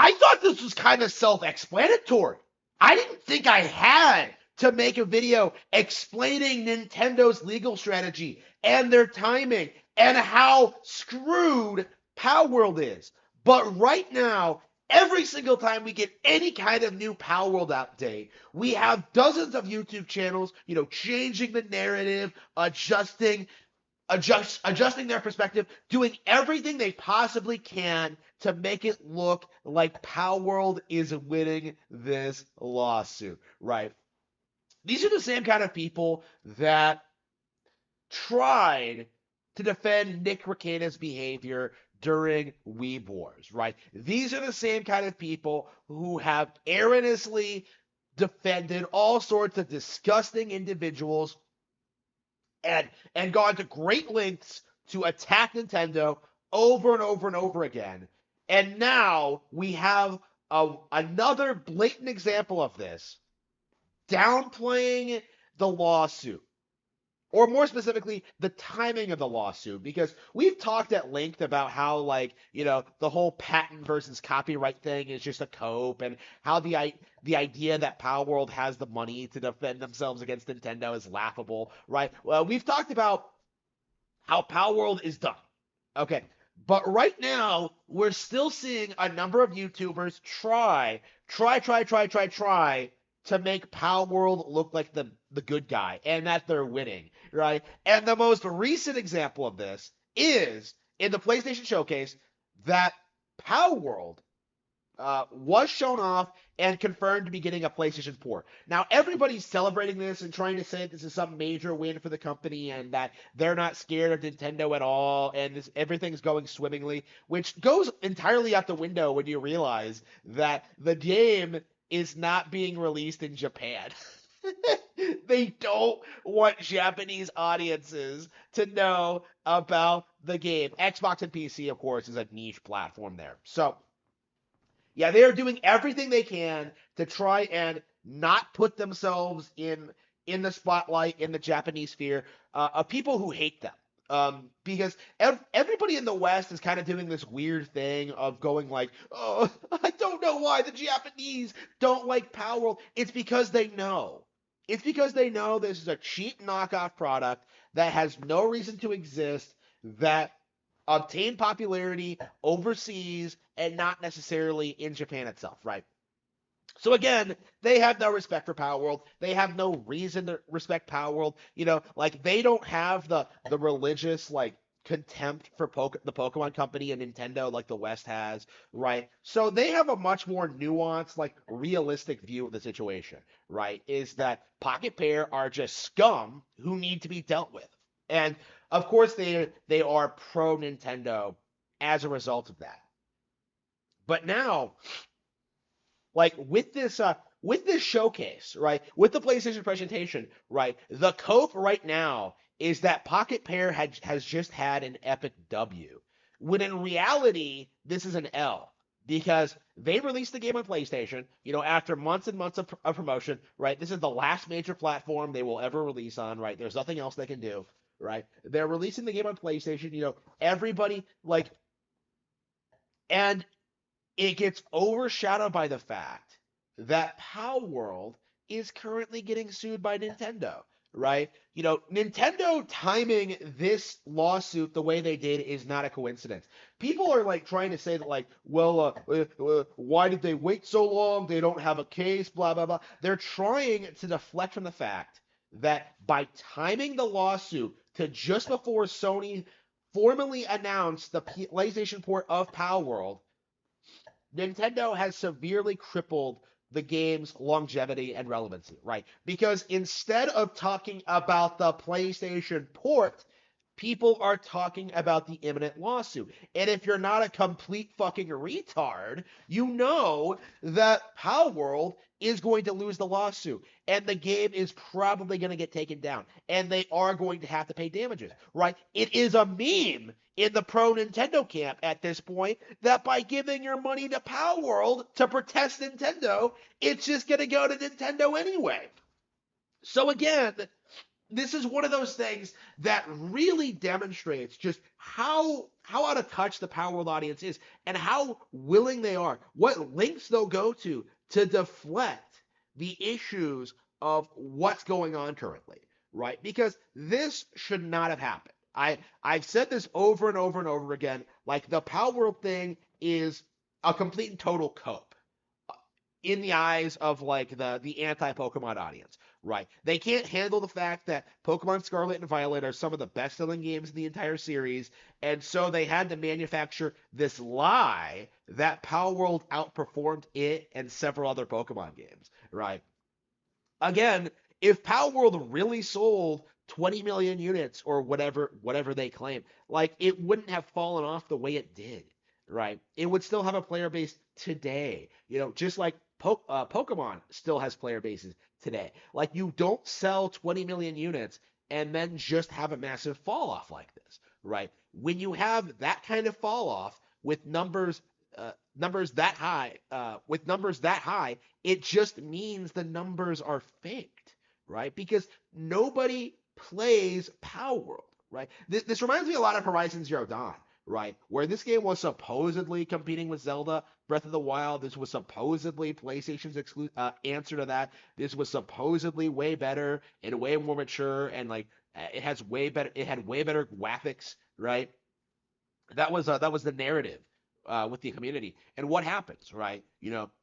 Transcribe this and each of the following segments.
I thought this was kind of self-explanatory. I didn't think I had to make a video explaining Nintendo's legal strategy and their timing and how screwed Palworld is. But right now, every single time we get any kind of new Palworld update, we have dozens of YouTube channels, changing the narrative, adjusting their perspective, doing everything they possibly can to make it look like Palworld is winning this lawsuit, right? These are the same kind of people that tried to defend Nick Recanna's behavior during Weeb Wars, right? These are the same kind of people who have erroneously defended all sorts of disgusting individuals and gone to great lengths to attack Nintendo over and over and over again. And now we have another blatant example of this, downplaying the lawsuit, or more specifically, the timing of the lawsuit, because we've talked at length about how, the whole patent versus copyright thing is just a cope, and how the idea that Palworld has the money to defend themselves against Nintendo is laughable, right? Well, we've talked about how Palworld is done. Okay. But right now, we're still seeing a number of YouTubers try to make Palworld look like the good guy and that they're winning, right? And the most recent example of this is in the PlayStation Showcase that Palworld was shown off and confirmed to be getting a PlayStation 4. Now, everybody's celebrating this and trying to say this is some major win for the company and that they're not scared of Nintendo at all and everything's going swimmingly, which goes entirely out the window when you realize that the game is not being released in Japan. They don't want Japanese audiences to know about the game. Xbox and PC, of course, is a niche platform there. So, yeah, they are doing everything they can to try and not put themselves in the spotlight in the Japanese sphere of people who hate them. Because everybody in the West is kind of doing this weird thing of going like, oh, I don't know why the Japanese don't like Palworld. It's because they know. It's because they know this is a cheap knockoff product that has no reason to exist, that obtain popularity overseas and not necessarily in Japan itself, right? So again, they have no respect for Palworld. They have no reason to respect Palworld. They don't have the religious contempt for the Pokemon Company and Nintendo like the West has, right? So they have a much more nuanced, realistic view of the situation, right? Is that Pocket Pair are just scum who need to be dealt with. And of course they are pro Nintendo as a result of that. But now, with this showcase, right, with the PlayStation presentation, right, the cope right now is that Pocket Pair has just had an epic W, when in reality this is an L, because they released the game on PlayStation, after months and months of promotion, right? This is the last major platform they will ever release on, right? There's nothing else they can do, right? They're releasing the game on PlayStation, everybody, and it gets overshadowed by the fact that Palworld is currently getting sued by Nintendo, right? Nintendo timing this lawsuit the way they did is not a coincidence. People are trying to say that why did they wait so long? They don't have a case, blah blah blah. They're trying to deflect from the fact that by timing the lawsuit to just before Sony formally announced the PlayStation port of Palworld, Nintendo has severely crippled the game's longevity and relevancy, right? Because instead of talking about the PlayStation port, people are talking about the imminent lawsuit. And if you're not a complete fucking retard, you know that Palworld is going to lose the lawsuit. And the game is probably going to get taken down. And they are going to have to pay damages, right? It is a meme in the pro Nintendo camp at this point that by giving your money to Palworld to protest Nintendo, it's just going to go to Nintendo anyway. So again, this is one of those things that really demonstrates just how out of touch the Power World audience is and how willing they are, what lengths they'll go to deflect the issues of what's going on currently, right? Because this should not have happened. I've said this over and over and over again. Like the Power World thing is a complete and total cope in the eyes of like the anti-Pokemon audience, right? They can't handle the fact that Pokemon Scarlet and Violet are some of the best-selling games in the entire series, and so they had to manufacture this lie that Palworld outperformed it and several other Pokemon games, right? Again, if Palworld really sold 20 million units or whatever they claim, like it wouldn't have fallen off the way it did, right? It would still have a player base today, just like Pokemon still has player bases today. Like you don't sell 20 million units and then just have a massive fall off like this, right? When you have that kind of fall off with numbers that high, it just means the numbers are faked, right? Because nobody plays Power World, right? This reminds me a lot of Horizon Zero Dawn, right? Where this game was supposedly competing with Zelda Breath of the Wild. This was supposedly PlayStation's answer to that. This was supposedly way better and way more mature, and like it had way better graphics, right? That was the narrative with the community. And what happens, right?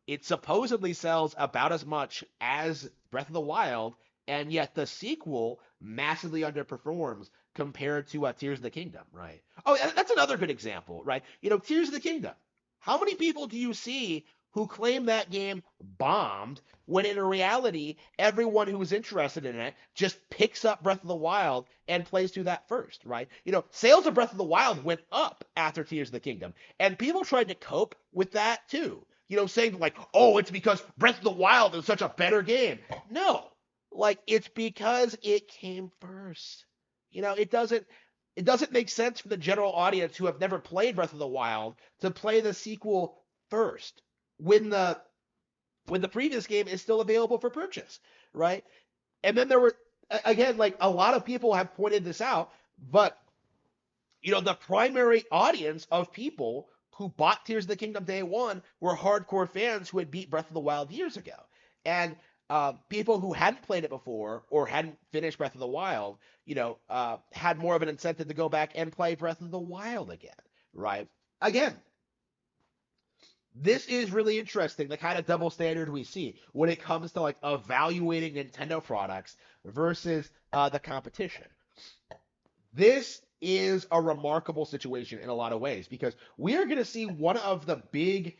It supposedly sells about as much as Breath of the Wild, and yet the sequel massively underperforms compared to Tears of the Kingdom, right? Oh, that's another good example, right? Tears of the Kingdom. How many people do you see who claim that game bombed when in reality everyone who was interested in it just picks up Breath of the Wild and plays through that first, right? Sales of Breath of the Wild went up after Tears of the Kingdom, and people tried to cope with that too. Saying like, "Oh, it's because Breath of the Wild is such a better game." No, like it's because it came first. It doesn't make sense for the general audience who have never played Breath of the Wild to play the sequel first when the previous game is still available for purchase, right? And then there were again, like a lot of people have pointed this out, but the primary audience of people who bought Tears of the Kingdom day one were hardcore fans who had beat Breath of the Wild years ago, and people who hadn't played it before or hadn't finished Breath of the Wild, had more of an incentive to go back and play Breath of the Wild again, right? Again, this is really interesting, the kind of double standard we see when it comes to like evaluating Nintendo products versus the competition. This is a remarkable situation in a lot of ways because we are going to see one of the big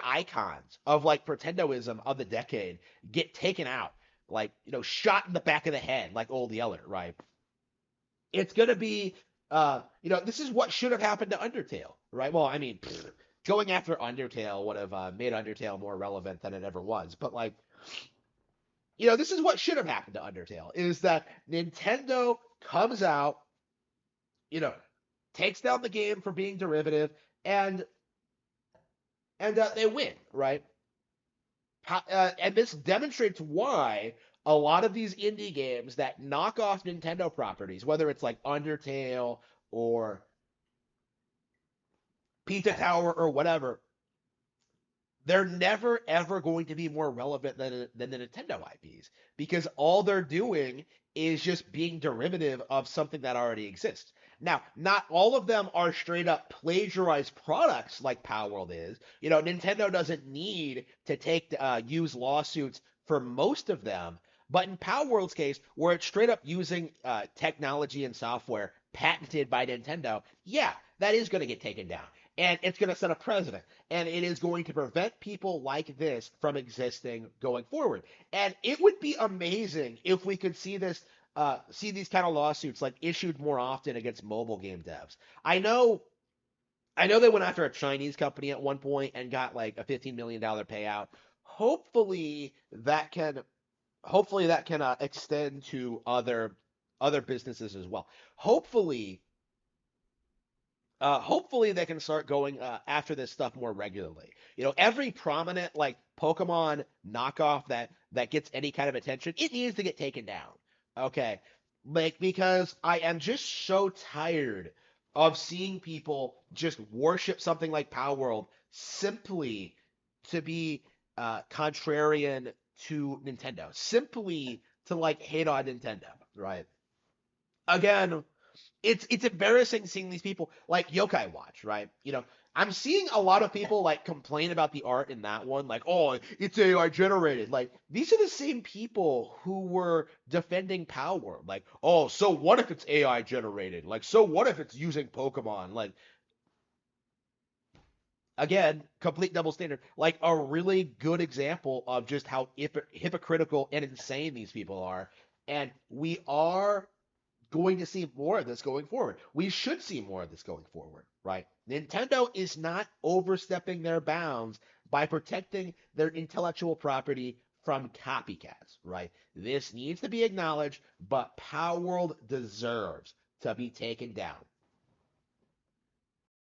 icons of like Pretendoism of the decade get taken out, like shot in the back of the head, like Old Yeller, right? It's going to be, this is what should have happened to Undertale, right? Well, I mean, going after Undertale would have made Undertale more relevant than it ever was. But like, this is what should have happened to Undertale is that Nintendo comes out, takes down the game for being derivative, and they win, right? And this demonstrates why a lot of these indie games that knock off Nintendo properties, whether it's like Undertale or Pizza Tower or whatever, they're never ever going to be more relevant than the Nintendo IPs because all they're doing is just being derivative of something that already exists. Now, not all of them are straight up plagiarized products like Palworld is. Nintendo doesn't need to use lawsuits for most of them, but in Palworld's case, where it's straight up using technology and software patented by Nintendo, yeah, that is going to get taken down. And it's going to set a precedent. And it is going to prevent people like this from existing going forward. And it would be amazing if we could see these kind of lawsuits like issued more often against mobile game devs. I know they went after a Chinese company at one point and got like a $15 million payout. Hopefully that can extend to other businesses as well. Hopefully they can start going after this stuff more regularly. Every prominent like Pokemon knockoff that gets any kind of attention, it needs to get taken down. Okay. Like, because I am just so tired of seeing people just worship something like Palworld simply to be contrarian to Nintendo, simply to like hate on Nintendo, right? Again, it's embarrassing seeing these people like Yokai Watch, right? I'm seeing a lot of people like complain about the art in that one, like, oh, it's AI generated. Like, these are the same people who were defending Power. Like, oh, so what if it's AI generated? Like, so what if it's using Pokemon? Like, again, complete double standard. Like a really good example of just how hypocritical and insane these people are. And we are going to see more of this going forward. We should see more of this going forward, right? Nintendo is not overstepping their bounds by protecting their intellectual property from copycats, right? This needs to be acknowledged, but Power World deserves to be taken down.